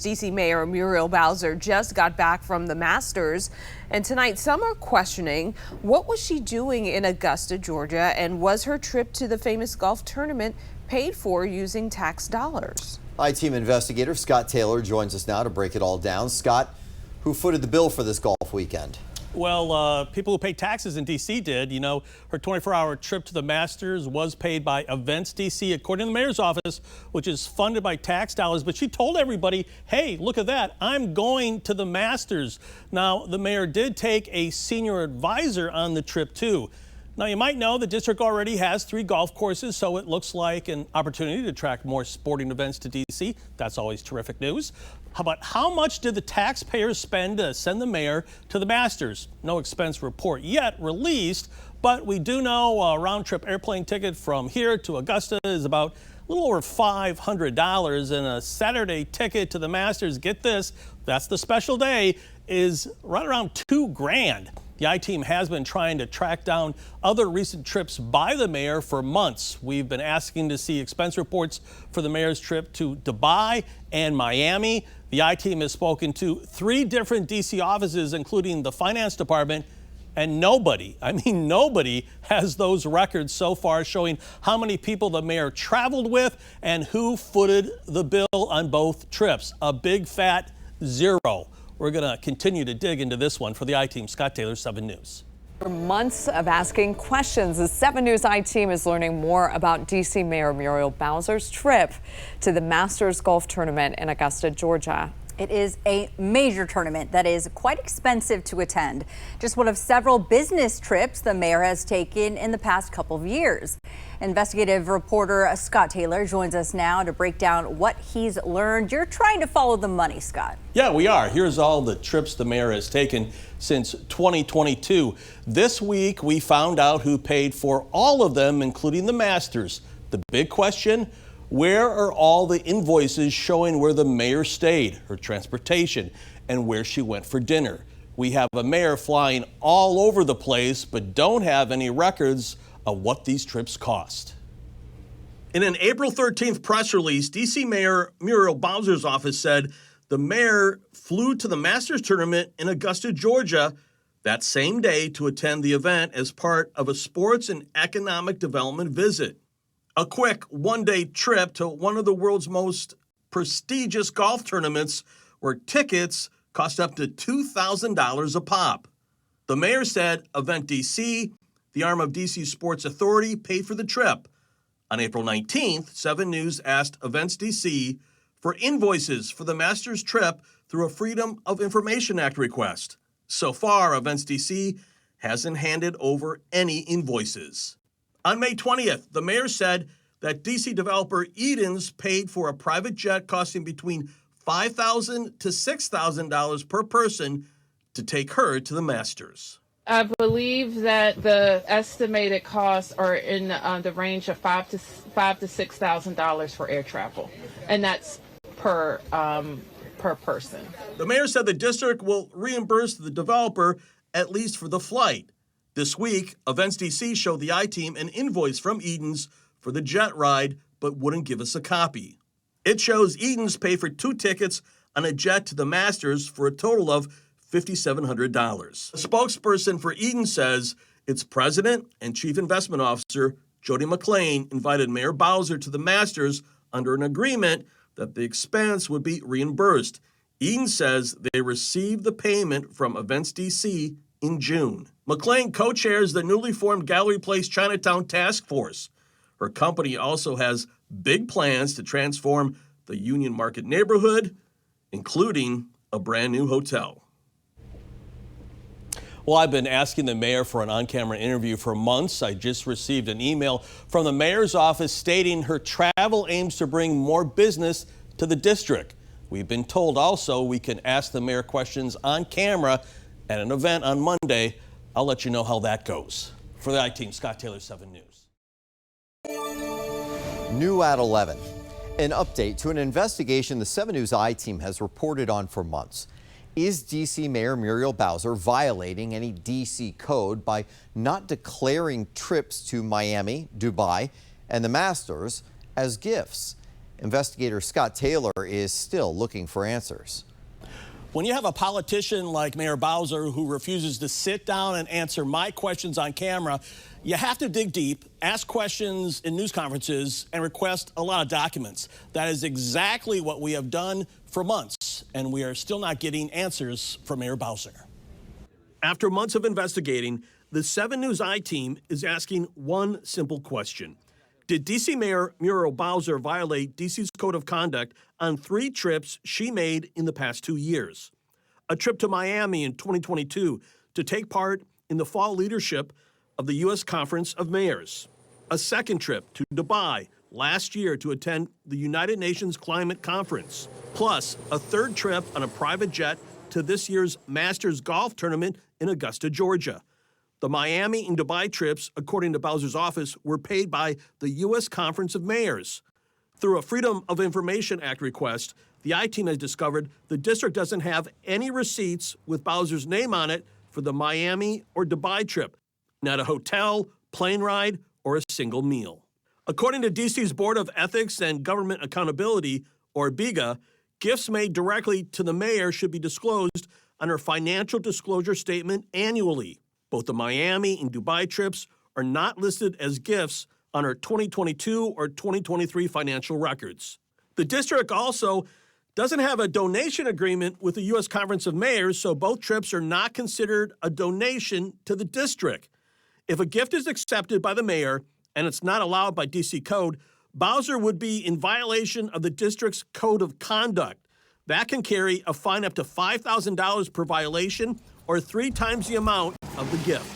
D.C. Mayor Muriel Bowser just got back from the Masters, and tonight some are questioning what was she doing in Augusta, Georgia, and was her trip to the famous golf tournament paid for using tax dollars? I-Team investigator Scott Taylor joins us now to break it all down. Scott, who footed the bill for this golf weekend? Well, people who pay taxes in D.C. did. You know, her 24-hour trip to the Masters was paid by Events D.C., according to the mayor's office, which is funded by tax dollars. But she told everybody, hey, look at that, I'm going to the Masters. Now, the mayor did take a senior advisor on the trip, too. Now, you might know the district already has 3 golf courses, so it looks like an opportunity to attract more sporting events to D.C. That's always terrific news. How much did the taxpayers spend to send the mayor to the Masters? No expense report yet released, but we do know a round-trip airplane ticket from here to Augusta is about a little over $500, and a Saturday ticket to the Masters, get this, that's the special day, is right around $2,000. The I-Team has been trying to track down other recent trips by the mayor for months. We've been asking to see expense reports for the mayor's trip to Dubai and Miami. The I-Team has spoken to 3 different D.C. offices, including the finance department, and nobody has those records so far showing how many people the mayor traveled with and who footed the bill on both trips. A big fat 0. We're going to continue to dig into this one. For the I-Team, Scott Taylor, 7 News. For months of asking questions, the 7 News I-Team is learning more about D.C. Mayor Muriel Bowser's trip to the Masters Golf Tournament in Augusta, Georgia. It is a major tournament that is quite expensive to attend. Just one of several business trips the mayor has taken in the past couple of years. Investigative reporter Scott Taylor joins us now to break down what he's learned. You're trying to follow the money, Scott. Yeah, we are. Here's all the trips the mayor has taken since 2022. This week, we found out who paid for all of them, including the Masters. The big question, where are all the invoices showing where the mayor stayed, her transportation, and where she went for dinner? We have a mayor flying all over the place, but don't have any records of what these trips cost. In an April 13th press release, D.C. Mayor Muriel Bowser's office said the mayor flew to the Masters tournament in Augusta, Georgia, that same day to attend the event as part of a sports and economic development visit. A quick one-day trip to one of the world's most prestigious golf tournaments where tickets cost up to $2,000 a pop. The mayor said Event DC, the arm of DC Sports Authority, paid for the trip. On April 19th, 7 News asked Events DC for invoices for the Masters trip through a Freedom of Information Act request. So far, Events DC hasn't handed over any invoices. On May 20th, the mayor said that D.C. developer Edens paid for a private jet costing between $5,000 to $6,000 per person to take her to the Masters. I believe that the estimated costs are in the range of $5,000 to $6,000 for air travel, and that's per person. The mayor said the district will reimburse the developer at least for the flight. This week, Events DC showed the I-Team an invoice from Edens for the jet ride, but wouldn't give us a copy. It shows Edens paid for 2 tickets on a jet to the Masters for a total of $5,700. A spokesperson for Edens says its president and chief investment officer, Jody McLean, invited Mayor Bowser to the Masters under an agreement that the expense would be reimbursed. Edens says they received the payment from Events DC in June. McLean co-chairs the newly formed Gallery Place Chinatown Task Force. Her company also has big plans to transform the Union Market neighborhood, including a brand new hotel. Well, I've been asking the mayor for an on-camera interview for months. I just received an email from the mayor's office stating her travel aims to bring more business to the district. We've been told also we can ask the mayor questions on camera at an event on Monday. I'll let you know how that goes. For the I-Team, Scott Taylor, 7 News. New at 11. An update to an investigation the 7 News I-Team has reported on for months. Is D.C. Mayor Muriel Bowser violating any D.C. code by not declaring trips to Miami, Dubai, and the Masters as gifts? Investigator Scott Taylor is still looking for answers. When you have a politician like Mayor Bowser who refuses to sit down and answer my questions on camera, you have to dig deep, ask questions in news conferences, and request a lot of documents. That is exactly what we have done for months, and we are still not getting answers from Mayor Bowser. After months of investigating, the 7 News I-team is asking one simple question. Did D.C. Mayor Muriel Bowser violate D.C.'s code of conduct on 3 trips she made in the past 2 years? A trip to Miami in 2022 to take part in the fall leadership of the U.S. Conference of Mayors. A second trip to Dubai last year to attend the United Nations Climate Conference. Plus, a third trip on a private jet to this year's Masters Golf Tournament in Augusta, Georgia. The Miami and Dubai trips, according to Bowser's office, were paid by the U.S. Conference of Mayors. Through a Freedom of Information Act request, the I-team has discovered the district doesn't have any receipts with Bowser's name on it for the Miami or Dubai trip. Not a hotel, plane ride, or a single meal. According to D.C.'s Board of Ethics and Government Accountability, or BEGA, gifts made directly to the mayor should be disclosed on her financial disclosure statement annually. Both the Miami and Dubai trips are not listed as gifts on her 2022 or 2023 financial records. The district also doesn't have a donation agreement with the U.S. Conference of Mayors, so both trips are not considered a donation to the district. If a gift is accepted by the mayor and it's not allowed by D.C. code, Bowser would be in violation of the district's code of conduct. That can carry a fine up to $5,000 per violation or 3 times the amount of the gift.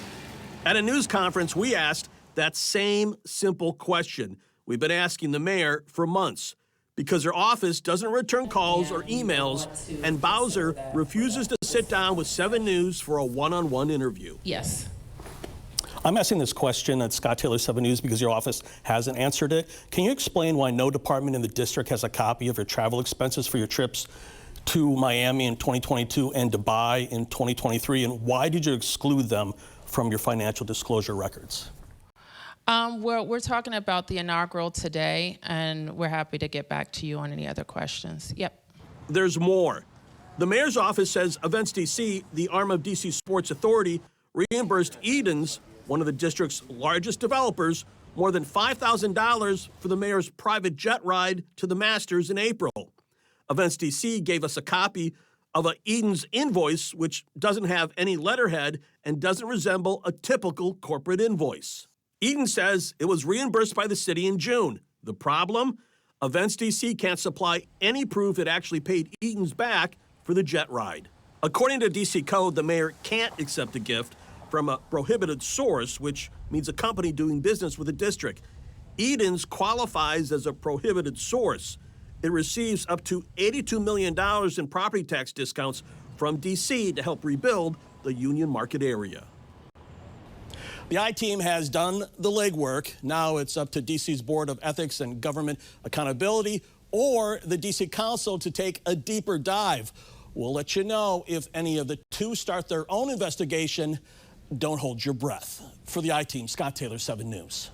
At a news conference, we asked that same simple question we've been asking the mayor for months. Because her office doesn't return calls or emails, and Bowser refuses to sit down with 7 News for a one-on-one interview. Yes. I'm asking this question at Scott Taylor 7 News because your office hasn't answered it. Can you explain why no department in the district has a copy of your travel expenses for your trips to Miami in 2022 and Dubai in 2023, and why did you exclude them from your financial disclosure records? We're talking about the inaugural today, and we're happy to get back to you on any other questions. Yep. There's more. The mayor's office says Events DC, the arm of DC Sports Authority, reimbursed Edens, one of the district's largest developers, more than $5,000 for the mayor's private jet ride to the Masters in April. Events DC gave us a copy of a Edens invoice, which doesn't have any letterhead and doesn't resemble a typical corporate invoice. Eden says it was reimbursed by the city in June. The problem? Events DC can't supply any proof it actually paid Edens back for the jet ride. According to DC code, the mayor can't accept a gift from a prohibited source, which means a company doing business with the district. Edens qualifies as a prohibited source. It receives up to $82 million in property tax discounts from DC to help rebuild the Union Market area. The I-team has done the legwork. Now it's up to DC's Board of Ethics and Government Accountability or the DC Council to take a deeper dive. We'll let you know if any of the 2 start their own investigation. Don't hold your breath. For the I-team, Scott Taylor, 7 News.